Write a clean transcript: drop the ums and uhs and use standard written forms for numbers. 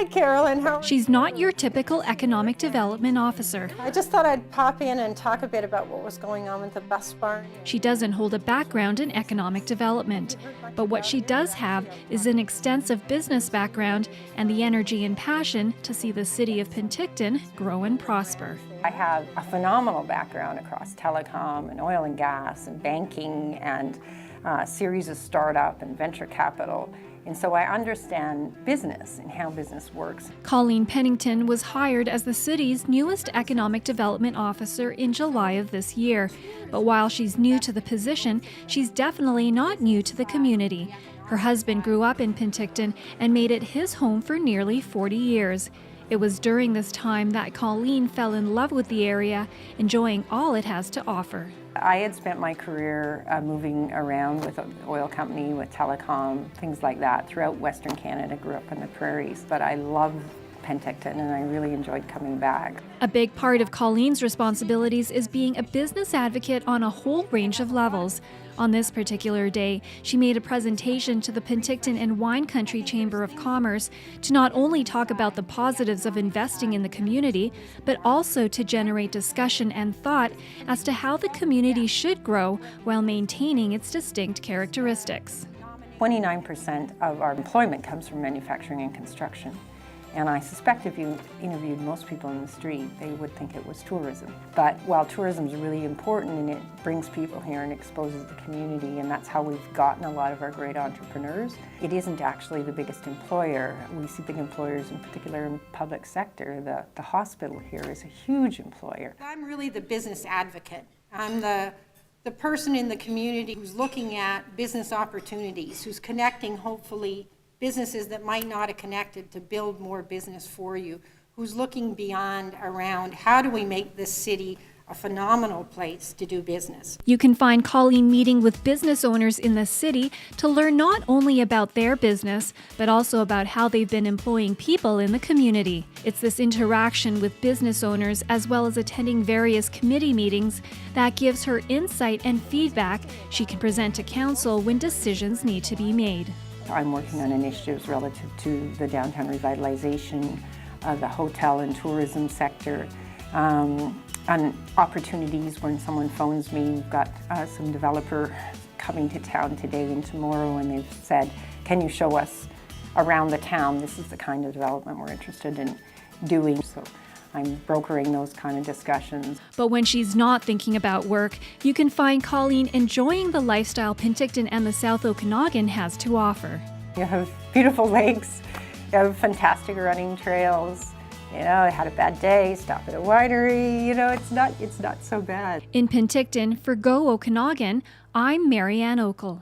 Hi, Carolyn. How are you? She's not your typical economic development officer. I just thought I'd pop in and talk a bit about what was going on with the bus barn. She doesn't hold a background in economic development, but what she does have is an extensive business background and the energy and passion to see the city of Penticton grow and prosper. I have a phenomenal background across telecom and oil and gas and banking and a series of startup and venture capital. And so I understand business and how business works. Colleen Pennington was hired as the city's newest economic development officer in July of this year. But while she's new to the position, she's definitely not new to the community. Her husband grew up in Penticton and made it his home for nearly 40 years. It was during this time that Colleen fell in love with the area, enjoying all it has to offer. I had spent my career moving around with an oil company, with telecom, things like that, throughout Western Canada. Grew up in the prairies, but I love Penticton and I really enjoyed coming back. A big part of Colleen's responsibilities is being a business advocate on a whole range of levels. On this particular day, she made a presentation to the Penticton and Wine Country Chamber of Commerce to not only talk about the positives of investing in the community, but also to generate discussion and thought as to how the community should grow while maintaining its distinct characteristics. 29% of our employment comes from manufacturing and construction. And I suspect if you interviewed most people in the street, they would think it was tourism. But while tourism is really important and it brings people here and exposes the community, and that's how we've gotten a lot of our great entrepreneurs, it isn't actually the biggest employer. We see big employers, in particular in public sector. The hospital here is a huge employer. I'm really the business advocate. I'm the person in the community who's looking at business opportunities, who's connecting, hopefully, businesses that might not have connected to build more business for you, who's looking beyond around how do we make this city a phenomenal place to do business. You can find Colleen meeting with business owners in the city to learn not only about their business, but also about how they've been employing people in the community. It's this interaction with business owners as well as attending various committee meetings that gives her insight and feedback she can present to council when decisions need to be made. I'm working on initiatives relative to the downtown revitalization of the hotel and tourism sector, on opportunities when someone phones me. We've got some developer coming to town today and tomorrow, and they've said, can you show us around the town? This is the kind of development we're interested in doing. So I'm brokering those kind of discussions. But when she's not thinking about work, you can find Colleen enjoying the lifestyle Penticton and the South Okanagan has to offer. You have beautiful lakes, you have fantastic running trails. You know, I had a bad day, stop at a winery, you know, it's not so bad. In Penticton, for Go Okanagan, I'm Marianne Okel.